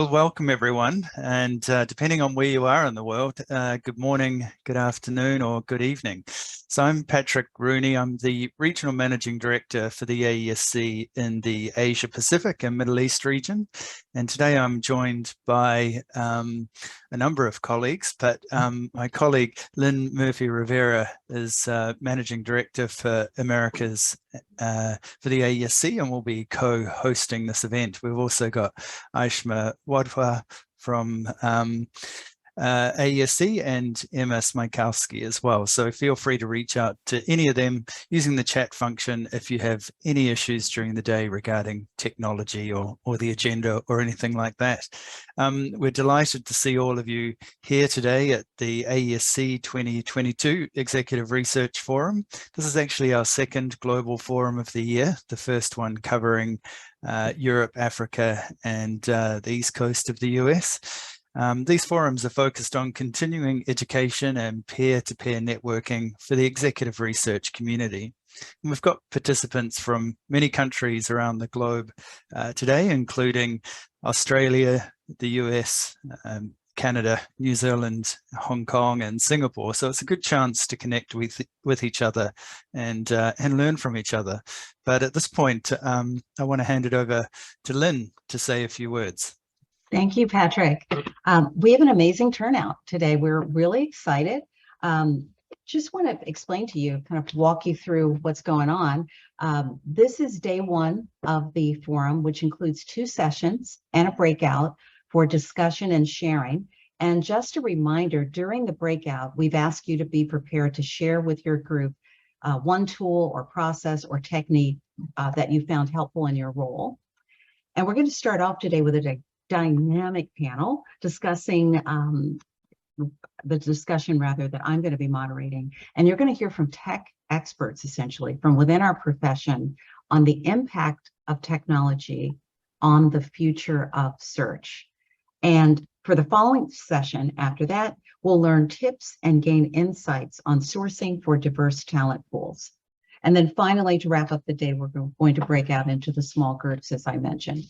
Well, welcome everyone, and depending on where you are in the world, good morning, good afternoon, or good evening. So I'm Patrick Rooney. I'm the Regional Managing Director for the AESC in the Asia Pacific and Middle East region. And today I'm joined by a number of colleagues, but my colleague Lynn Murphy-Rivera is Managing Director for Americas for the AESC and will be co-hosting this event. We've also got Aishma Wadhwa from AESC and Emma Smajkowski as well. So feel free to reach out to any of them using the chat function if you have any issues during the day regarding technology or the agenda or anything like that. We're delighted to see all of you here today at the AESC 2022 Executive Research Forum. This is actually our second global forum of the year, the first one covering Europe, Africa, and the East Coast of the US. These forums are focused on continuing education and peer-to-peer networking for the executive research community. And we've got participants from many countries around the globe today, including Australia, the US, Canada, New Zealand, Hong Kong, and Singapore. So it's a good chance to connect with each other and learn from each other. But at this point, I want to hand it over to Lynn to say a few words. Thank you, Patrick. We have an amazing turnout today. We're really excited. Just want to explain to you, kind of walk you through what's going on. This is day one of the forum, which includes 2 sessions and a breakout for discussion and sharing. And just a reminder, during the breakout, we've asked you to be prepared to share with your group one tool or process or technique that you found helpful in your role. And we're going to start off today with a dynamic panel discussing the discussion that I'm going to be moderating. And you're going to hear from tech experts, essentially, from within our profession on the impact of technology on the future of search. And for the following session, after that, we'll learn tips and gain insights on sourcing for diverse talent pools. And then finally, to wrap up the day, we're going to break out into the small groups, as I mentioned.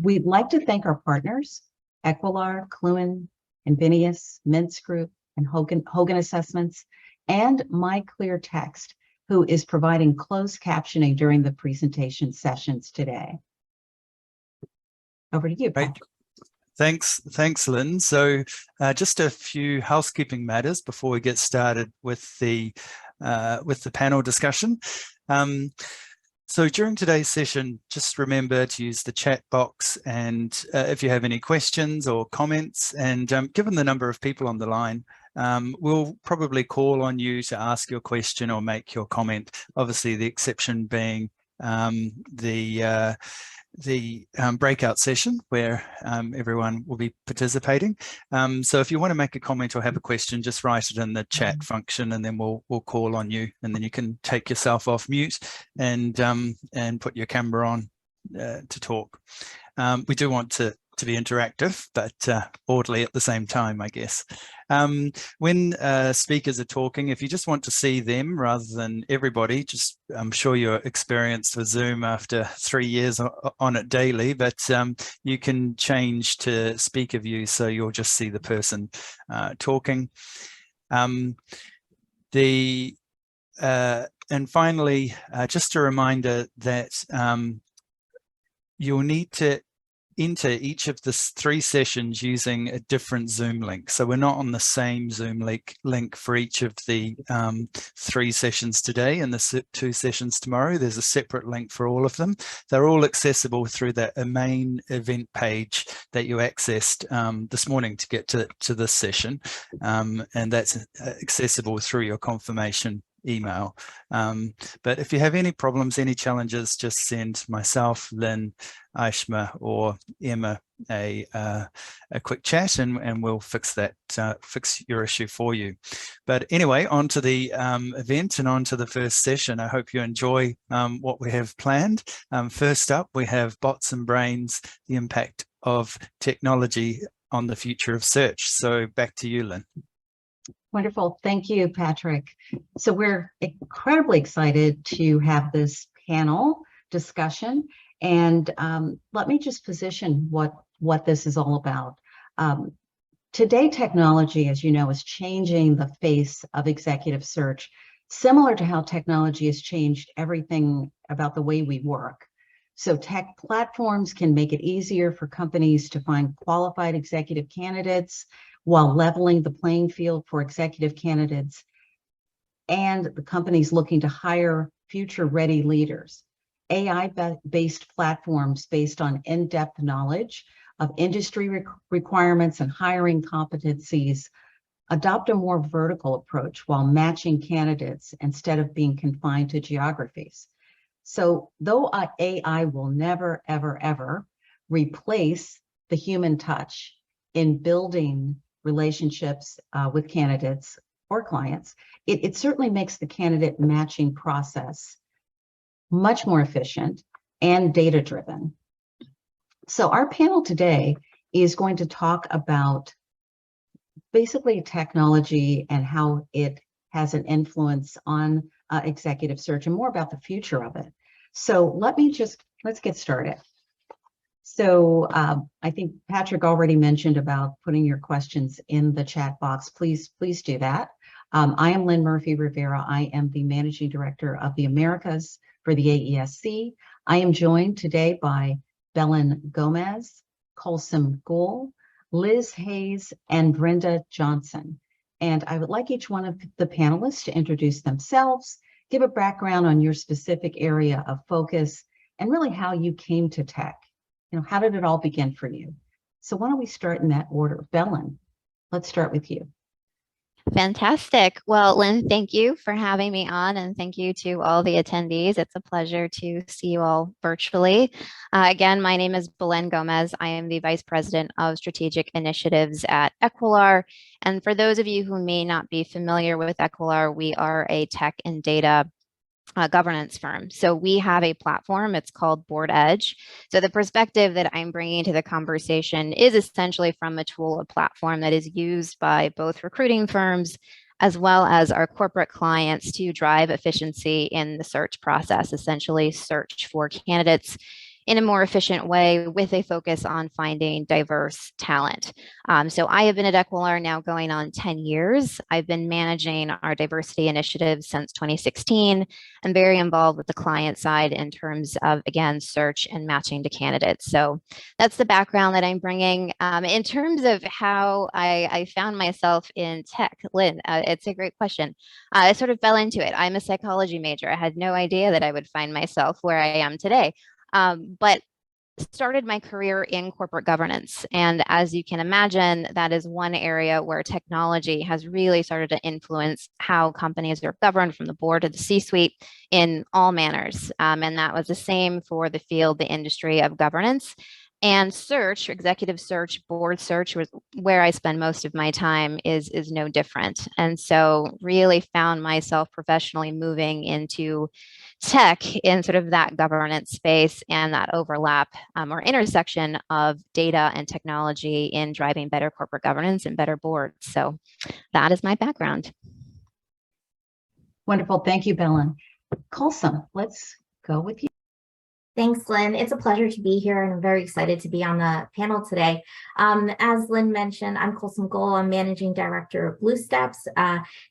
We'd like to thank our partners, Equilar, Cluen, Invenius, Mintz Group, and Hogan Assessments, and MyClearText, who is providing closed captioning during the presentation sessions today. Over to you, Patrick. Thanks, Lynn. So just a few housekeeping matters before we get started with the panel discussion. So during today's session, just remember to use the chat box, and if you have any questions or comments, and given the number of people on the line, we'll probably call on you to ask your question or make your comment. Obviously, the exception being the breakout session where everyone will be participating. So if you want to make a comment or have a question, just write it in the chat function, and then we'll call on you, and then you can take yourself off mute and put your camera on to talk. We do want to be interactive, but orderly at the same time, I guess. When speakers are talking, if you just want to see them rather than everybody, I'm sure you're experienced with Zoom after 3 years on it daily, but you can change to speaker view so you'll just see the person talking. And finally, just a reminder that you'll need to enter each of the 3 sessions using a different Zoom link. So we're not on the same Zoom link for each of the 3 sessions today and the 2 sessions tomorrow. There's a separate link for all of them. They're all accessible through the main event page that you accessed this morning to get to this session. And that's accessible through your confirmation email. But if you have any problems, any challenges, just send myself, Lynn, Aishma, or Emma a quick chat, and we'll fix your issue for you. But anyway, on to the event and on to the first session. I hope you enjoy what we have planned. First up, we have Bots and Brains, the impact of technology on the future of search. So back to you, Lynn. Wonderful. Thank you, Patrick. So we're incredibly excited to have this panel discussion. And let me just position what what this is all about. Today, technology, as you know, is changing the face of executive search, similar to how technology has changed everything about the way we work. So tech platforms can make it easier for companies to find qualified executive candidates while leveling the playing field for executive candidates and the companies looking to hire future-ready leaders. AI-based platforms based on in-depth knowledge of industry requirements and hiring competencies adopt a more vertical approach while matching candidates instead of being confined to geographies. So though AI will never, ever, ever replace the human touch in building relationships with candidates or clients, it certainly makes the candidate matching process much more efficient and data-driven. So our panel today is going to talk about basically technology and how it has an influence on executive search and more about the future of it. So let's get started. So I think Patrick already mentioned about putting your questions in the chat box. Please do that. I am Lynn Murphy Rivera. I am the Managing Director of the Americas for the AESC. I am joined today by Belen Gomez, Kulsum Gul, Liz Hayes, and Brenda Johnson. And I would like each one of the panelists to introduce themselves, give a background on your specific area of focus, and really how you came to tech. You know, how did it all begin for you? So why don't we start in that order? Belen, let's start with you. Fantastic. Well, Lynn, thank you for having me on, and thank you to all the attendees. It's a pleasure to see you all virtually. Again, my name is Belen Gomez. I am the Vice President of Strategic Initiatives at Equilar. And for those of you who may not be familiar with Equilar, we are a tech and data governance firm. So we have a platform, it's called Board Edge. So the perspective that I'm bringing to the conversation is essentially from a tool, a platform that is used by both recruiting firms as well as our corporate clients to drive efficiency in the search process, essentially search for candidates in a more efficient way with a focus on finding diverse talent. So I have been at Equilar now going on 10 years. I've been managing our diversity initiatives since 2016 and very involved with the client side in terms of, again, search and matching to candidates. So that's the background that I'm bringing. In terms of how I found myself in tech, Lynn, it's a great question. I sort of fell into it. I'm a psychology major. I had no idea that I would find myself where I am today. But started my career in corporate governance. And as you can imagine, that is one area where technology has really started to influence how companies are governed from the board to the C-suite in all manners. And that was the same for the field, the industry of governance. And search, executive search, board search, where I spend most of my time, is no different. And so really found myself professionally moving into tech in sort of that governance space and that overlap or intersection of data and technology in driving better corporate governance and better boards. So that is my background. Wonderful. Thank you, Belen. Kulsum, let's go with you. Thanks, Lynn. It's a pleasure to be here, and I'm very excited to be on the panel today. As Lynn mentioned, I'm Kulsum Gul. I'm Managing Director of BlueSteps.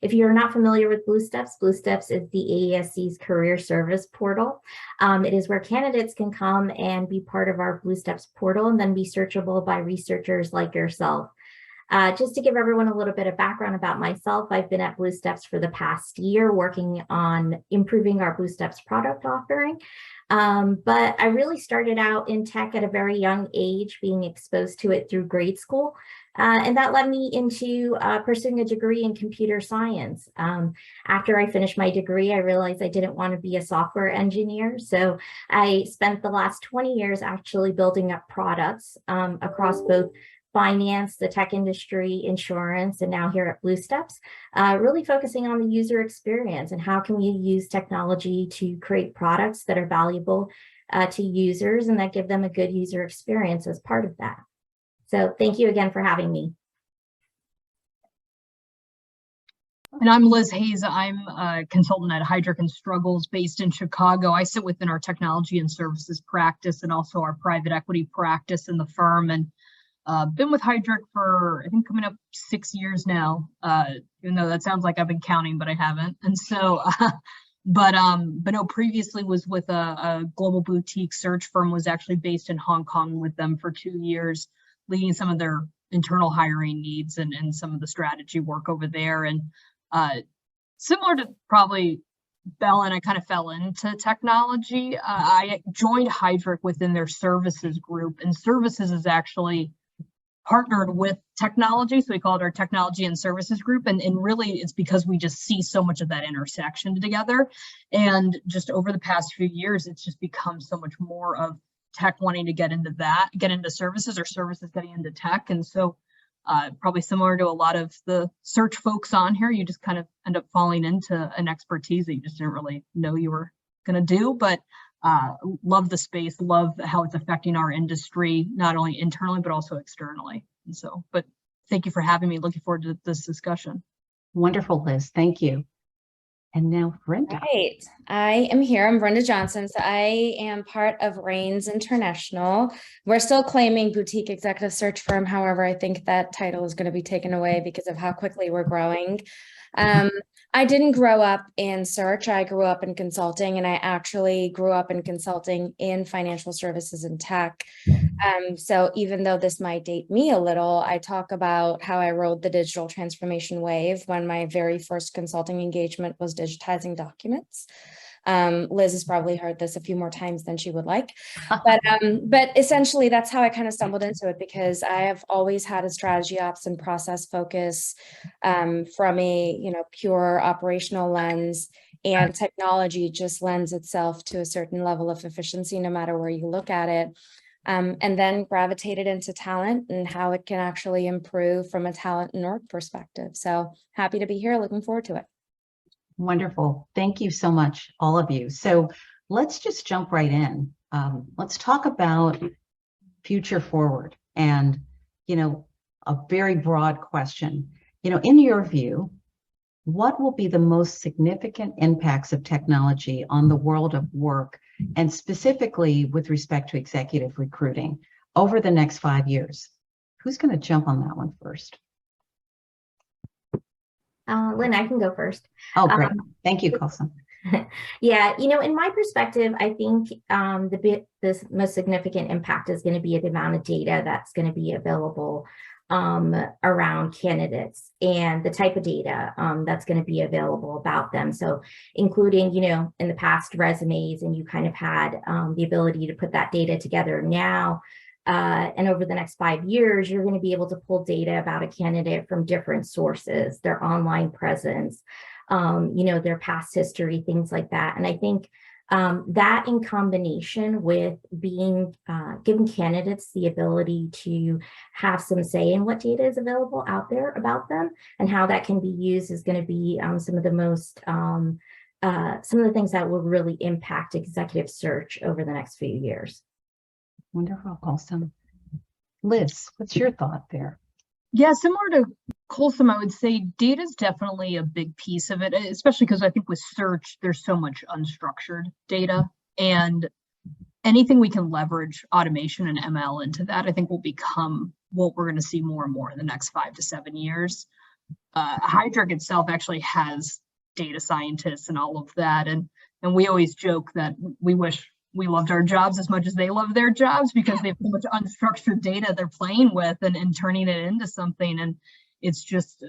If you're not familiar with BlueSteps, BlueSteps is the AESC's career service portal. It is where candidates can come and be part of our BlueSteps portal and then be searchable by researchers like yourself. Just to give everyone a little bit of background about myself, I've been at BlueSteps for the past year working on improving our BlueSteps product offering. But I really started out in tech at a very young age, being exposed to it through grade school. And that led me into pursuing a degree in computer science. After I finished my degree, I realized I didn't want to be a software engineer. So I spent the last 20 years actually building up products across both finance, the tech industry, insurance, and now here at BlueSteps, really focusing on the user experience and how can we use technology to create products that are valuable to users and that give them a good user experience as part of that. So thank you again for having me. And I'm Liz Hayes. I'm a consultant at Heidrick & Struggles based in Chicago. I sit within our technology and services practice and also our private equity practice in the firm. And been with Heidrick for, I think, coming up 6 years now, even though that sounds like I've been counting, but I haven't. And so, but no, previously was with a global boutique search firm, was actually based in Hong Kong with them for 2 years, leading some of their internal hiring needs and some of the strategy work over there. And similar to probably Belen, I kind of fell into technology. I joined Heidrick within their services group, and services is actually partnered with technology. So we call it our technology and services group. And really it's because we just see so much of that intersection together. And just over the past few years, it's just become so much more of tech wanting to get into that, get into services, or services getting into tech. And so probably similar to a lot of the search folks on here, you just kind of end up falling into an expertise that you just didn't really know you were going to do. But love the space, love how it's affecting our industry, not only internally, but also externally. And so, but thank you for having me. Looking forward to this discussion. Wonderful, Liz. Thank you. And now Brenda. Right. I am here. I'm Brenda Johnson. So I am part of Rains International. We're still claiming boutique executive search firm. However, I think that title is going to be taken away because of how quickly we're growing. I didn't grow up in search. I grew up in consulting, and I actually grew up in consulting in financial services and tech. So even though this might date me a little, I talk about how I rode the digital transformation wave when my very first consulting engagement was digitizing documents. Liz has probably heard this a few more times than she would like, but essentially that's how I kind of stumbled into it, because I have always had a strategy ops and process focus from a pure operational lens, and technology just lends itself to a certain level of efficiency no matter where you look at it. And then gravitated into talent and how it can actually improve from a talent and org perspective. So happy to be here. Looking forward to it. Wonderful. Thank you so much, all of you. So let's just jump right in. Let's talk about future forward and, a very broad question. In your view, what will be the most significant impacts of technology on the world of work, and specifically with respect to executive recruiting over the next 5 years? Who's going to jump on that one first? Lynn, I can go first. Oh, great. Thank you, Colson. Yeah, in my perspective, I think this most significant impact is going to be the amount of data that's going to be available around candidates and the type of data that's going to be available about them. So including, in the past resumes, and you kind of had the ability to put that data together now. And over the next 5 years, you're going to be able to pull data about a candidate from different sources, their online presence, their past history, things like that. And I think that in combination with giving candidates the ability to have some say in what data is available out there about them and how that can be used is going to be some of the things that will really impact executive search over the next few years. Wonderful, Colson. Liz, what's your thought there? Yeah, similar to Colson, I would say data is definitely a big piece of it, especially because I think with search, there's so much unstructured data, and anything we can leverage automation and ML into that, I think will become what we're going to see more and more in the next 5 to 7 years. Heidrick itself actually has data scientists and all of that, and we always joke that we wish we loved our jobs as much as they love their jobs, because they have so much unstructured data they're playing with and turning it into something. And it's just,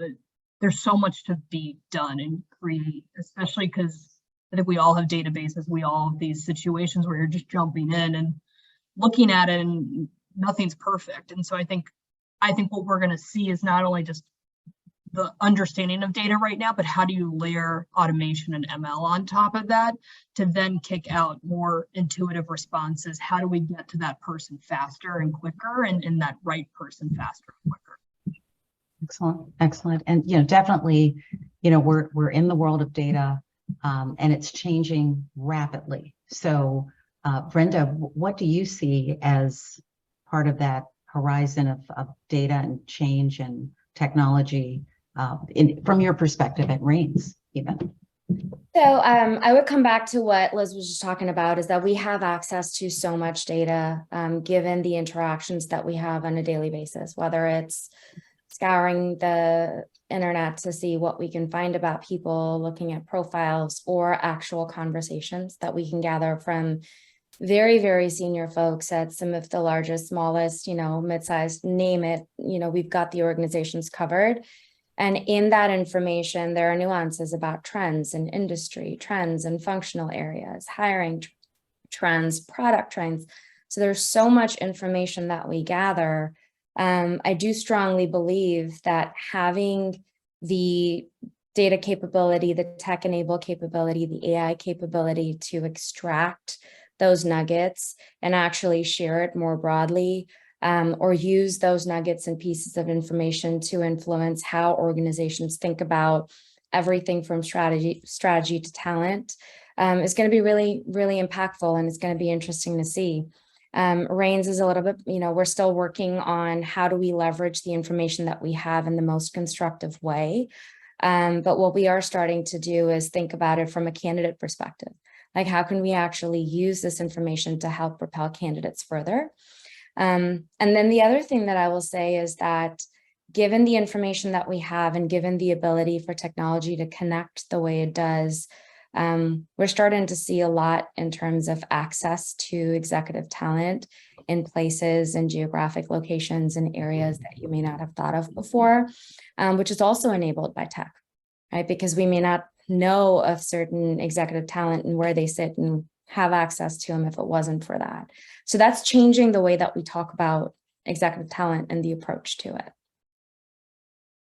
there's so much to be done and create, especially because I think we all have databases. We all have these situations where you're just jumping in and looking at it and nothing's perfect. And so I think what we're going to see is not only just the understanding of data right now, but how do you layer automation and ML on top of that to then kick out more intuitive responses? How do we get to that person faster and quicker, and that right person faster and quicker? Excellent, excellent. And definitely, we're in the world of data, and it's changing rapidly. So, Brenda, what do you see as part of that horizon of data and change and technology from your perspective at Rains, even? So I would come back to what Liz was just talking about, is that we have access to so much data, given the interactions that we have on a daily basis, whether it's scouring the internet to see what we can find about people, looking at profiles, or actual conversations that we can gather from very, very senior folks at some of the largest, smallest, mid-sized, name it, we've got the organizations covered. And in that information, there are nuances about trends in industry, trends in functional areas, hiring trends, product trends. So there's so much information that we gather. I do strongly believe that having the data capability, the tech-enabled capability, the AI capability to extract those nuggets and actually share it more broadly, or use those nuggets and pieces of information to influence how organizations think about everything from strategy to talent, is going to be really, really impactful, and it's going to be interesting to see. Rains is a little bit, we're still working on how do we leverage the information that we have in the most constructive way. But what we are starting to do is think about it from a candidate perspective. Like, how can we actually use this information to help propel candidates further? And then the other thing that I will say is that given the information that we have and given the ability for technology to connect the way it does, we're starting to see a lot in terms of access to executive talent in places and geographic locations and areas that you may not have thought of before, which is also enabled by tech, right? Because we may not know of certain executive talent and where they sit and have access to them if it wasn't for that. So that's changing the way that we talk about executive talent and the approach to it.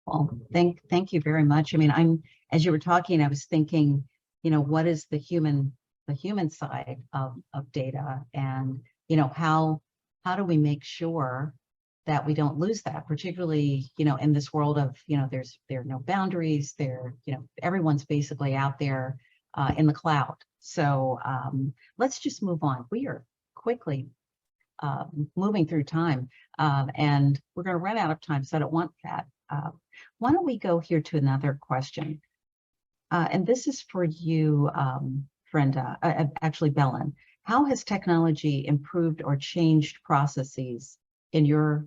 Well, thank you very much. I mean, as you were talking, I was thinking, what is the human side of data, and how do we make sure that we don't lose that, particularly in this world of there are no boundaries, everyone's basically out there in the cloud. So let's just move on. We are quickly moving through time, and we're going to run out of time, so I don't want that. Why don't we go here to another question? And this is for you, Brenda, actually, Belen. How has technology improved or changed processes in your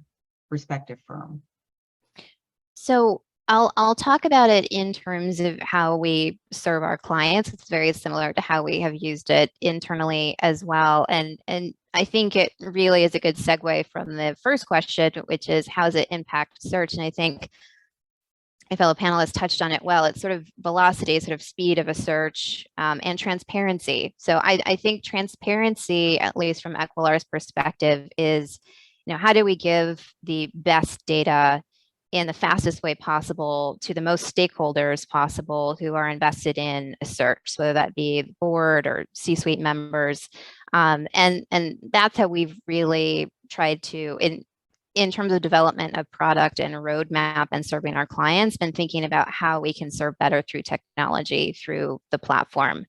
respective firm? So I'll talk about it in terms of how we serve our clients. It's very similar to how we have used it internally as well. And I think it really is a good segue from the first question, which is how does it impact search? And I think my fellow panelists touched on it well. It's sort of velocity, sort of speed of a search, and transparency. So I think transparency, at least from Equilar's perspective, is, how do we give the best data in the fastest way possible to the most stakeholders possible who are invested in a search, whether that be the board or C-suite members. And that's how we've really tried to, in terms of development of product and roadmap and serving our clients, been thinking about how we can serve better through technology, through the platform.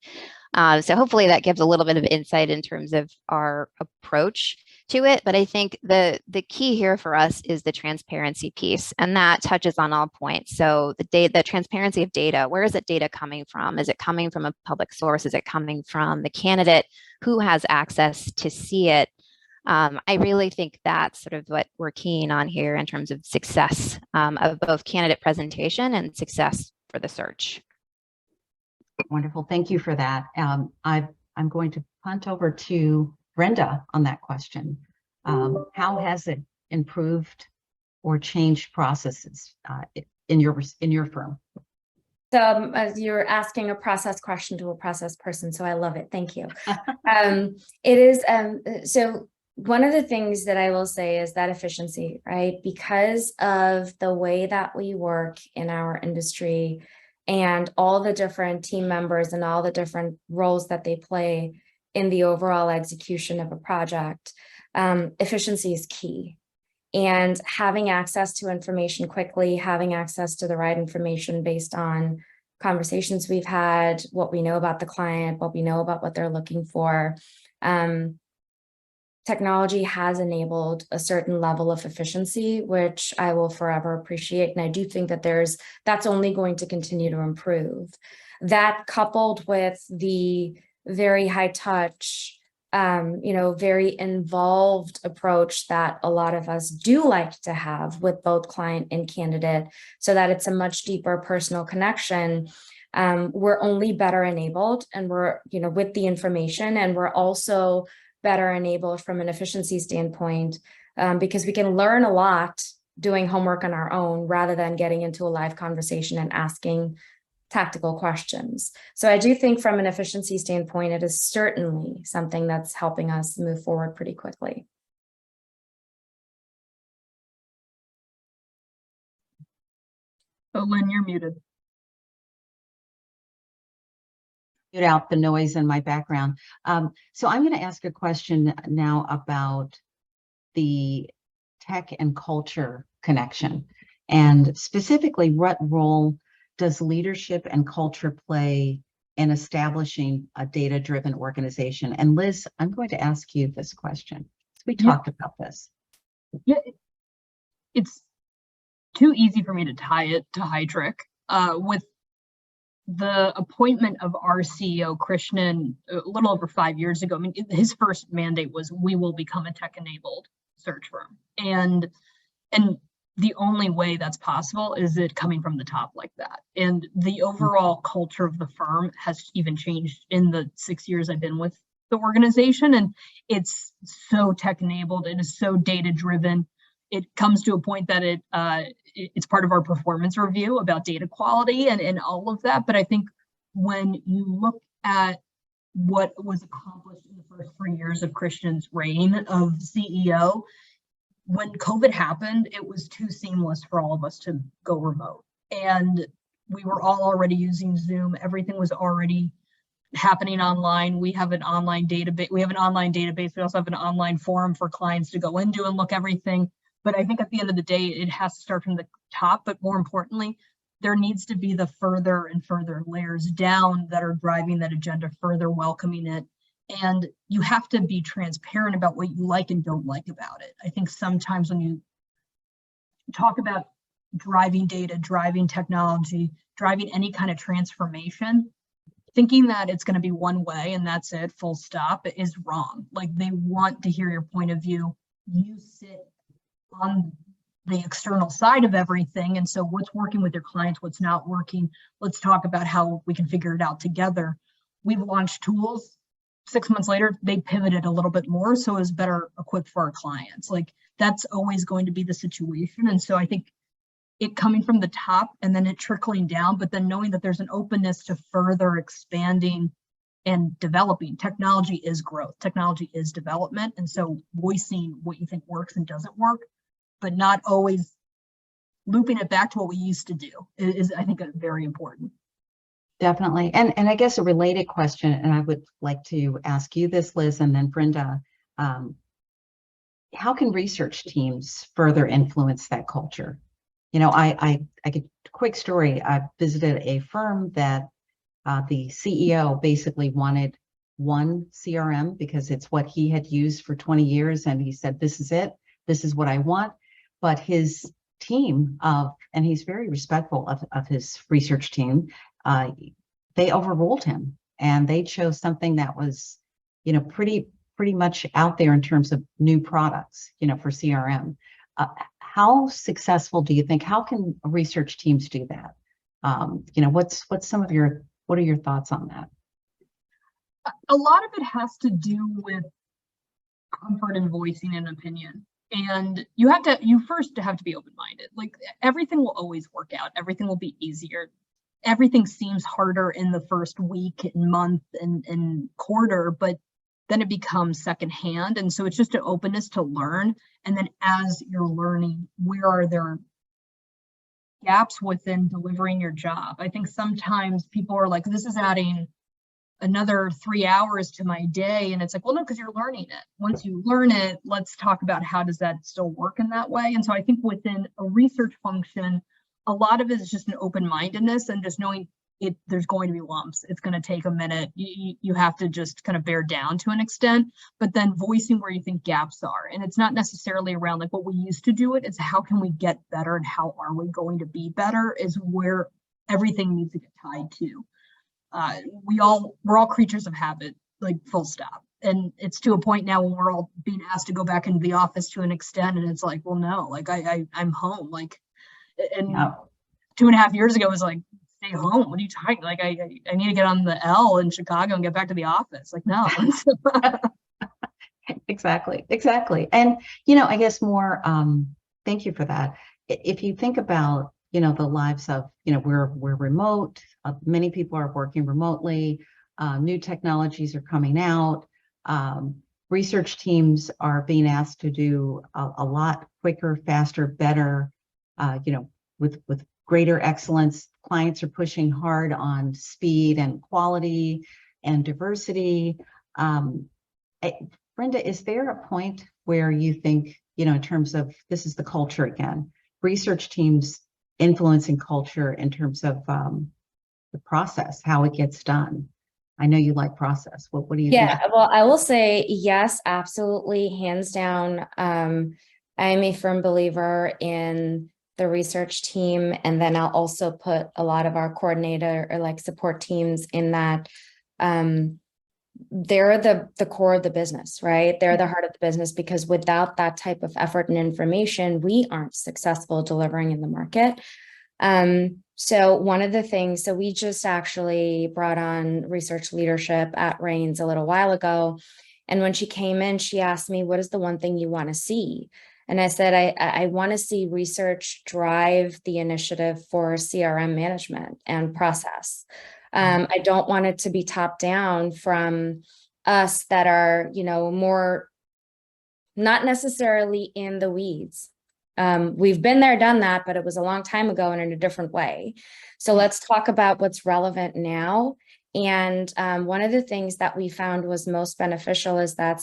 So hopefully that gives a little bit of insight in terms of our approach to it. But I think the key here for us is the transparency piece, and that touches on all points. So the transparency of data, where is that data coming from? Is it coming from a public source? Is it coming from the candidate who has access to see it? I really think that's sort of what we're keen on here in terms of success of both candidate presentation and success for the search. Wonderful. Thank you for that. I'm going to punt over to Brenda on that question. How has it improved or changed processes in your firm? So you're asking a process question to a process person, so I love it. Thank you. It is, so one of the things that I will say is that efficiency, right? Because of the way that we work in our industry and all the different team members and all the different roles that they play in the overall execution of a project, efficiency is key. And having access to information quickly, having access to the right information based on conversations we've had, what we know about the client, what we know about what they're looking for, technology has enabled a certain level of efficiency, which I will forever appreciate. And I do think that that's only going to continue to improve. That coupled with the very high touch, very involved approach that a lot of us do like to have with both client and candidate, so that it's a much deeper personal connection. We're only better enabled, and we're, with the information, and we're also better enabled from an efficiency standpoint, because we can learn a lot doing homework on our own rather than getting into a live conversation and asking tactical questions. So I do think from an efficiency standpoint, it is certainly something that's helping us move forward pretty quickly. Oh, Lynn, you're muted. Mute out the noise in my background. So I'm going to ask a question now about the tech and culture connection, and specifically, what role does leadership and culture play in establishing a data-driven organization? And Liz, I'm going to ask you this question. We talked about this. Yeah, it's too easy for me to tie it to Heidrick. With the appointment of our CEO, Krishnan, a little over 5 years ago, I mean, his first mandate was, we will become a tech-enabled search firm. And the only way that's possible is it coming from the top like that. And the overall culture of the firm has even changed in the 6 years I've been with the organization. And it's so tech-enabled, it is so data-driven. It comes to a point that it's part of our performance review about data quality and all of that. But I think when you look at what was accomplished in the first 3 years of Krishnan's reign of CEO, when COVID happened, it was too seamless for all of us to go remote. And we were all already using Zoom. Everything was already happening online. We have an online database. We also have an online forum for clients to go into and look everything. But I think at the end of the day, it has to start from the top. But more importantly, there needs to be the further and further layers down that are driving that agenda further, welcoming it. And you have to be transparent about what you like and don't like about it. I think sometimes when you talk about driving data, driving technology, driving any kind of transformation, thinking that it's going to be one way and that's it, full stop, is wrong. Like, they want to hear your point of view. You sit on the external side of everything. And so what's working with your clients, what's not working, let's talk about how we can figure it out together. We've launched tools. 6 months later, they pivoted a little bit more, so it was better equipped for our clients. Like, that's always going to be the situation. And so I think it coming from the top and then it trickling down, but then knowing that there's an openness to further expanding and developing. Technology is growth. Technology is development. And so voicing what you think works and doesn't work, but not always looping it back to what we used to do is I think, very important. Definitely. And I guess a related question, and I would like to ask you this, Liz, and then Brenda, how can research teams further influence that culture? I get a quick story. I visited a firm that the CEO basically wanted one CRM because it's what he had used for 20 years. And he said, this is it. This is what I want. But his team, and he's very respectful of his research team, they overruled him and they chose something that was, pretty much out there in terms of new products, for CRM. How successful do you think? How can research teams do that? What are your thoughts on that? A lot of it has to do with comfort in voicing an opinion. And you first have to be open-minded. Like, everything will always work out. Everything will be easier. Everything seems harder in the first week and month and quarter, but then it becomes secondhand. And so it's just an openness to learn. And then as you're learning, where are there gaps within delivering your job? I think sometimes people are like, this is adding another 3 hours to my day. And it's like, well, no, because you're learning it. Once you learn it, let's talk about how does that still work in that way. And so I think within a research function, a lot of it is just an open-mindedness and just knowing there's going to be lumps. It's going to take a minute. You have to just kind of bear down to an extent, but then voicing where you think gaps are. And it's not necessarily around like what we used to do it's how can we get better and how are we going to be better is where everything needs to get tied to. We're all creatures of habit, like full stop. And it's to a point now when we're all being asked to go back into the office to an extent. And it's like, well, no, like I'm home. Like, and 2.5 years ago it was like, stay home. What are you talking? Like, I need to get on the L in Chicago and get back to the office. Like, no. Exactly. And, I guess more, thank you for that. If you think about, the lives of, we're remote, many people are working remotely, new technologies are coming out, research teams are being asked to do a lot quicker, faster, better, with greater excellence. Clients are pushing hard on speed and quality and diversity. Brenda, is there a point where you think, in terms of, this is the culture again, research teams influencing culture in terms of the process, how it gets done? I know you like process. What do you think? Yeah, well, I will say yes, absolutely, hands down. I am a firm believer in the research team, and then I'll also put a lot of our coordinator or like support teams in that. They're the core of the business, right? They're the heart of the business, because without that type of effort and information, we aren't successful delivering in the market. So one of the things, so we just actually brought on research leadership at Rains a little while ago. And when she came in, she asked me, what is the one thing you want to see? And I said, I want to see research drive the initiative for CRM management and process. I don't want it to be top down from us that are, more not necessarily in the weeds. We've been there, done that, but it was a long time ago and in a different way. So let's talk about what's relevant now. And one of the things that we found was most beneficial is that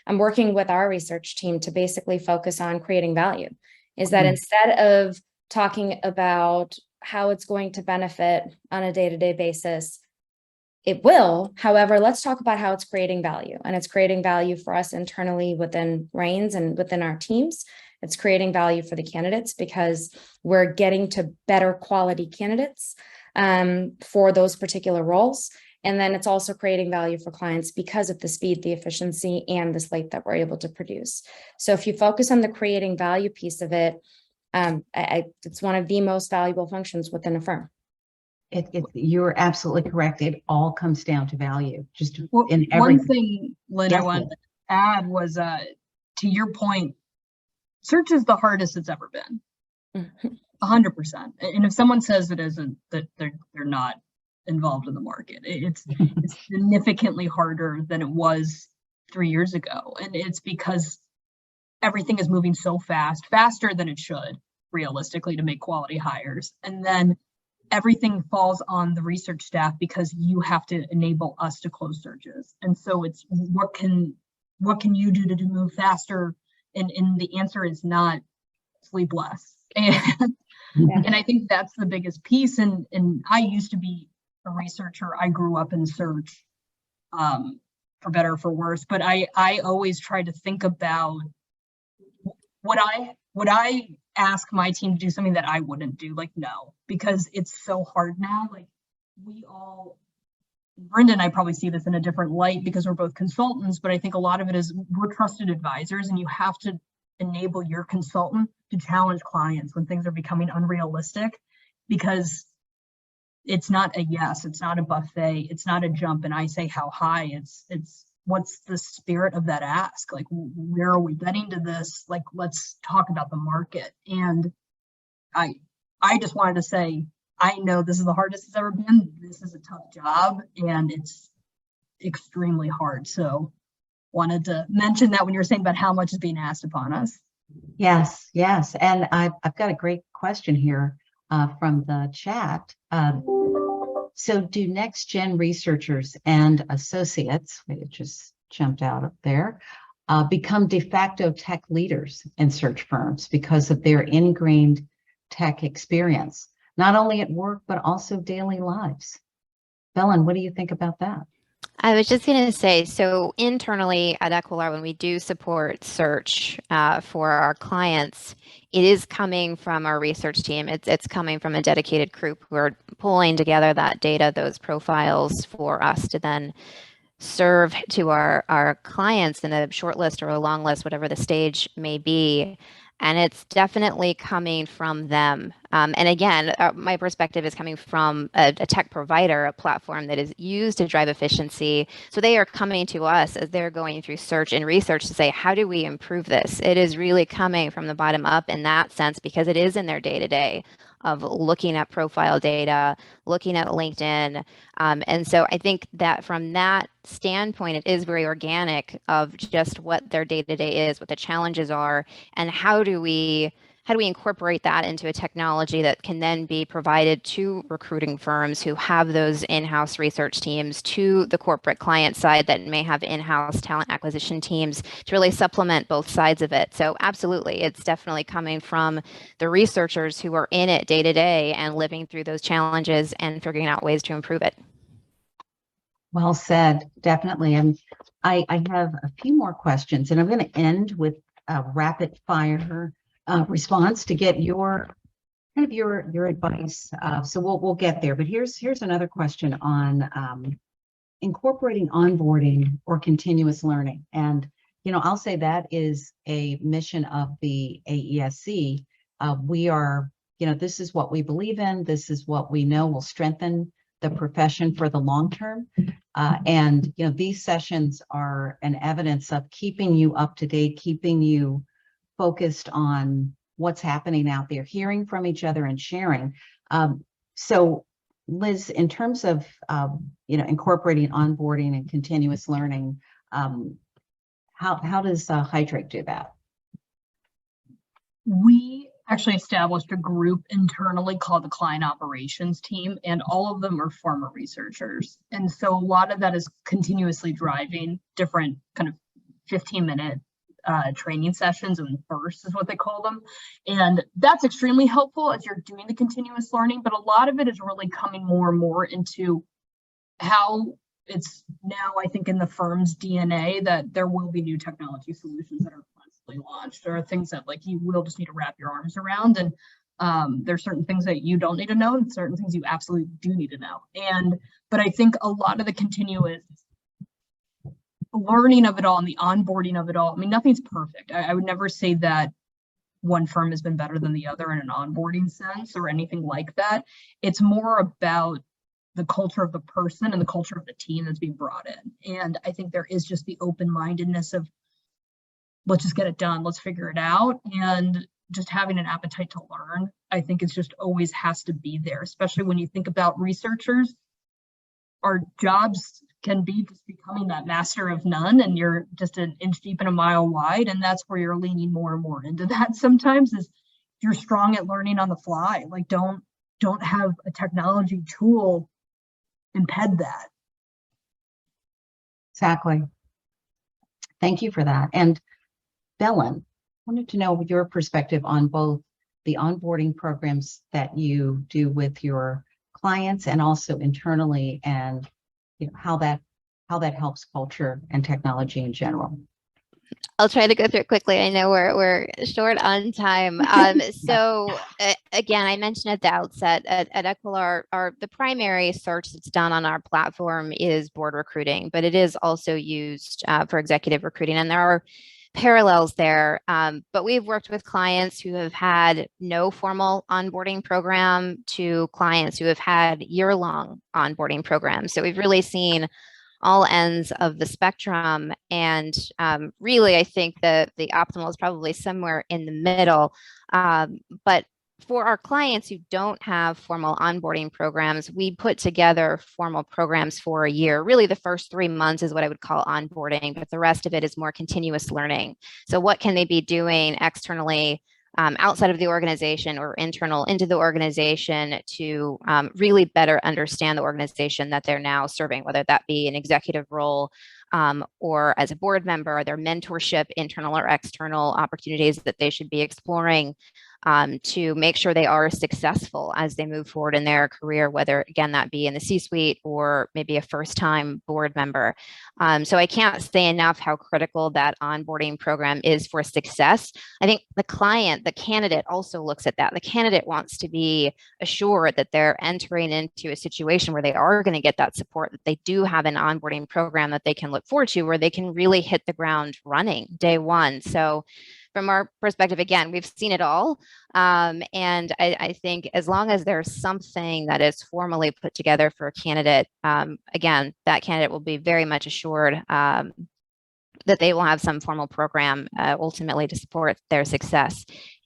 I'm working with our research team to basically focus on creating value. Is that instead of talking about how it's going to benefit on a day-to-day basis, it will. However, let's talk about how it's creating value. And it's creating value for us internally within Rains and within our teams. It's creating value for the candidates because we're getting to better quality candidates for those particular roles. And then it's also creating value for clients because of the speed, the efficiency, and the slate that we're able to produce. So if you focus on the creating value piece of it, it's one of the most valuable functions within a firm. You're absolutely correct. It all comes down to value. Just in everything. One thing, Lynn, I wanted to add was, to your point, search is the hardest it's ever been. 100%. And if someone says it isn't, that they're not involved in the market. It's significantly harder than it was 3 years ago. And it's because everything is moving so fast, faster than it should, realistically, to make quality hires. And then everything falls on the research staff because you have to enable us to close searches. And so it's what can you do to move faster? And the answer is not sleep less. And I think that's the biggest piece. And I used to be a researcher. I grew up in search, for better or for worse. But I always try to think about would I ask my team to do something that I wouldn't do? Like, no, because it's so hard now. Like Brenda and I probably see this in a different light because we're both consultants, but I think a lot of it is we're trusted advisors, and you have to enable your consultant to challenge clients when things are becoming unrealistic, because it's not a yes, it's not a buffet, it's not a jump and I say how high. It's what's the spirit of that ask? Like, where are we getting to this? Like, let's talk about the market. And I just wanted to say, I know this is the hardest it's ever been. This is a tough job and it's extremely hard. So wanted to mention that when you were saying about how much is being asked upon us. Yes. And I've got a great question here from the chat. So do next gen researchers and associates, it just jumped out up there, become de facto tech leaders in search firms because of their ingrained tech experience? not only at work, but also daily lives. Belen, what do you think about that? I was just going to say, so internally at Equilar, when we do support search for our clients, it is coming from our research team. It's coming from a dedicated group who are pulling together that data, those profiles for us to then serve to our clients in a short list or a long list, whatever the stage may be. And it's definitely coming from them. And again, my perspective is coming from a tech provider, a platform that is used to drive efficiency. So they are coming to us as they're going through search and research to say, how do we improve this? It is really coming from the bottom up in that sense, because it is in their day-to-day of looking at profile data, looking at LinkedIn. And so I think that from that standpoint, it is very organic of just what their day-to-day is, what the challenges are, and how do we incorporate that into a technology that can then be provided to recruiting firms who have those in-house research teams, to the corporate client side that may have in-house talent acquisition teams, to really supplement both sides of it. So absolutely, it's definitely coming from the researchers who are in it day to day and living through those challenges and figuring out ways to improve it. Well said, definitely. And I have a few more questions, and I'm going to end with a rapid fire response to get your advice. So we'll get there. But here's another question on incorporating onboarding or continuous learning. And I'll say that is a mission of the AESC. We are, this is what we believe in. This is what we know will strengthen the profession for the long term. And these sessions are an evidence of keeping you up to date, keeping you focused on what's happening out there, hearing from each other and sharing. So Liz, in terms of incorporating onboarding and continuous learning, how does Hydrake do that? We actually established a group internally called the Client Operations Team, and all of them are former researchers. And so a lot of that is continuously driving different kind of 15-minute training sessions, and bursts is what they call them. And that's extremely helpful as you're doing the continuous learning, but a lot of it is really coming more and more into how it's now, I think, in the firm's DNA that there will be new technology solutions that are constantly launched. There are things that you will just need to wrap your arms around, and there's certain things that you don't need to know and certain things you absolutely do need to know. But I think a lot of the continuous learning of it all and the onboarding of it all, I mean, nothing's perfect. I would never say that one firm has been better than the other in an onboarding sense or anything like that. It's more about the culture of the person and the culture of the team that's being brought in. And I think there is just the open-mindedness of, let's just get it done, let's figure it out. And just having an appetite to learn, I think it's just always has to be there, especially when you think about researchers. Our jobs can be just becoming that master of none, and you're just an inch deep and a mile wide. And that's where you're leaning more and more into that sometimes, is you're strong at learning on the fly. Don't have a technology tool impede that. Exactly. Thank you for that. And Belen, I wanted to know your perspective on both the onboarding programs that you do with your clients and also internally, and how that helps culture and technology in general. I'll try to go through it quickly. I know we're short on time. So again, I mentioned at the outset at Equilar, the primary search that's done on our platform is board recruiting, but it is also used for executive recruiting, and there are parallels there. But we've worked with clients who have had no formal onboarding program to clients who have had year-long onboarding programs. So we've really seen all ends of the spectrum. And really, I think the optimal is probably somewhere in the middle. But for our clients who don't have formal onboarding programs, we put together formal programs for a year. Really, the first 3 months is what I would call onboarding, but the rest of it is more continuous learning. So what can they be doing externally outside of the organization or internal into the organization to really better understand the organization that they're now serving, whether that be an executive role or as a board member, are there mentorship, internal or external opportunities that they should be exploring? to make sure they are successful as they move forward in their career, whether, again, that be in the C-suite or maybe a first-time board member. So I can't say enough how critical that onboarding program is for success. I think the client, the candidate, also looks at that. The candidate wants to be assured that they're entering into a situation where they are going to get that support, that they do have an onboarding program that they can look forward to, where they can really hit the ground running day one. So from our perspective, again, we've seen it all. And I think as long as there's something that is formally put together for a candidate, again, that candidate will be very much assured that they will have some formal program ultimately to support their success.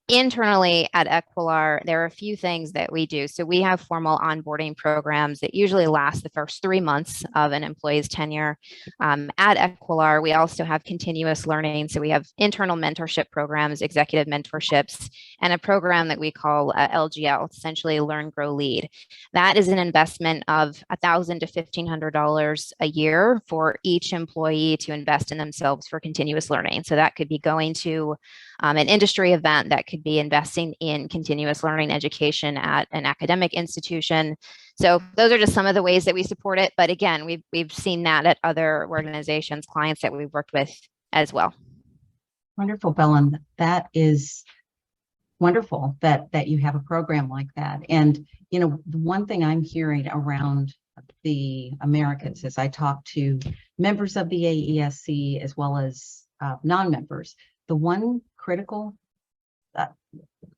Internally at Equilar, there are a few things that we do. So we have formal onboarding programs that usually last the first 3 months of an employee's tenure. At Equilar, we also have continuous learning. So we have internal mentorship programs, executive mentorships, and a program that we call LGL, essentially Learn, Grow, Lead. That is an investment of $1,000 to $1,500 a year for each employee to invest in themselves for continuous learning. So that could be going to an industry event, that could be investing in continuous learning education at an academic institution. So those are just some of the ways that we support it. But again, we've seen that at other organizations, clients that we've worked with as well. Wonderful, Belen. That is wonderful that you have a program like that. And, you know, the one thing I'm hearing around the Americas as I talk to members of the AESC as well as non-members, the one critical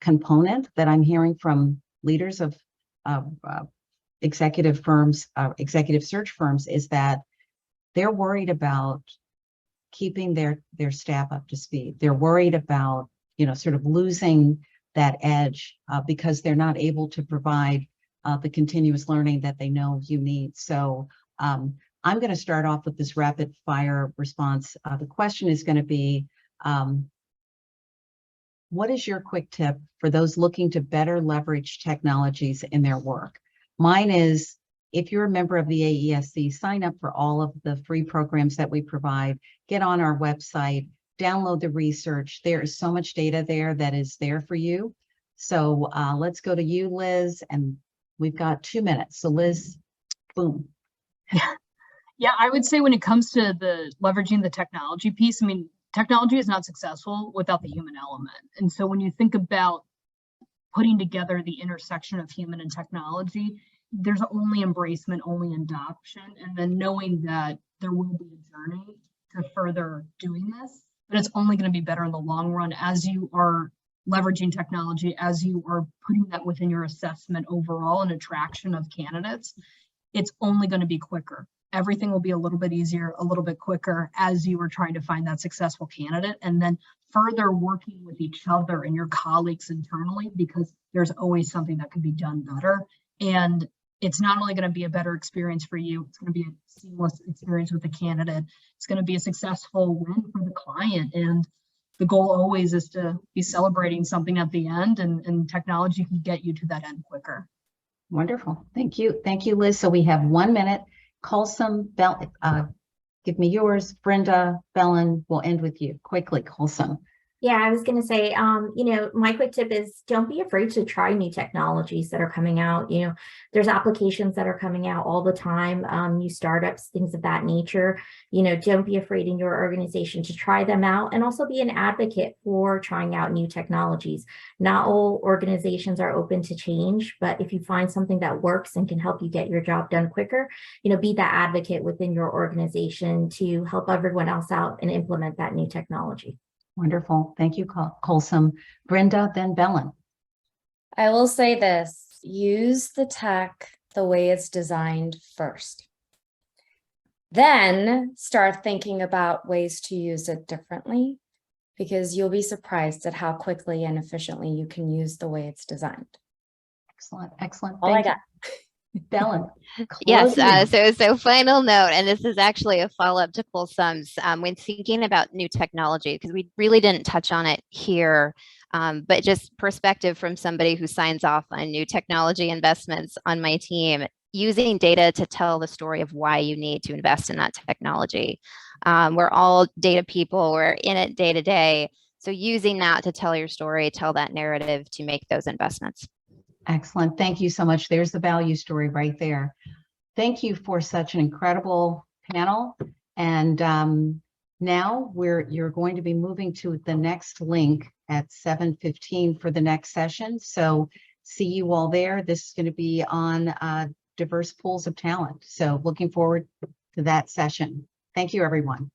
component that I'm hearing from leaders of executive firms, executive search firms, is that they're worried about keeping their staff up to speed. They're worried about, you know, sort of losing that edge because they're not able to provide the continuous learning that they know you need. So I'm going to start off with this rapid fire response. The question is going to be, what is your quick tip for those looking to better leverage technologies in their work? Mine is, if you're a member of the AESC, sign up for all of the free programs that we provide, get on our website, download the research. There is so much data there that is there for you. So let's go to you, Liz, and we've got 2 minutes. So Liz, boom. Yeah, I would say when it comes to the leveraging the technology piece, I mean, technology is not successful without the human element. And so when you think about putting together the intersection of human and technology, there's only embracement, only adoption, and then knowing that there will be a journey to further doing this, but it's only going to be better in the long run as you are leveraging technology, as you are putting that within your assessment overall and attraction of candidates. It's only going to be quicker. Everything will be a little bit easier, a little bit quicker as you are trying to find that successful candidate, and then further working with each other and your colleagues internally, because there's always something that could be done better. And it's not only going to be a better experience for you, it's going to be a seamless experience with the candidate. It's going to be a successful win for the client. And the goal always is to be celebrating something at the end, and technology can get you to that end quicker. Wonderful. Thank you. Thank you, Liz. So we have 1 minute. Colson, give me yours. Brenda, Belen, we'll end with you. Quickly, Colson. Yeah, I was going to say, you know, my quick tip is don't be afraid to try new technologies that are coming out. You know, there's applications that are coming out all the time, new startups, things of that nature. You know, don't be afraid in your organization to try them out, and also be an advocate for trying out new technologies. Not all organizations are open to change, but if you find something that works and can help you get your job done quicker, you know, be that advocate within your organization to help everyone else out and implement that new technology. Wonderful. Thank you, Colson. Brenda, then Belen. I will say this, use the tech the way it's designed first. Then start thinking about ways to use it differently, because you'll be surprised at how quickly and efficiently you can use the way it's designed. Excellent. Excellent. All I got. Belen. Yes, so final note, and this is actually a follow-up to Colson's, when thinking about new technology, because we really didn't touch on it here, but just perspective from somebody who signs off on new technology investments on my team, using data to tell the story of why you need to invest in that technology. We're all data people, we're in it day to day. So using that to tell your story, tell that narrative to make those investments. Excellent. Thank you so much. There's the value story right there. Thank you for such an incredible panel. And now you're going to be moving to the next link at 7:15 for the next session. So see you all there. This is going to be on diverse pools of talent. So looking forward to that session. Thank you, everyone.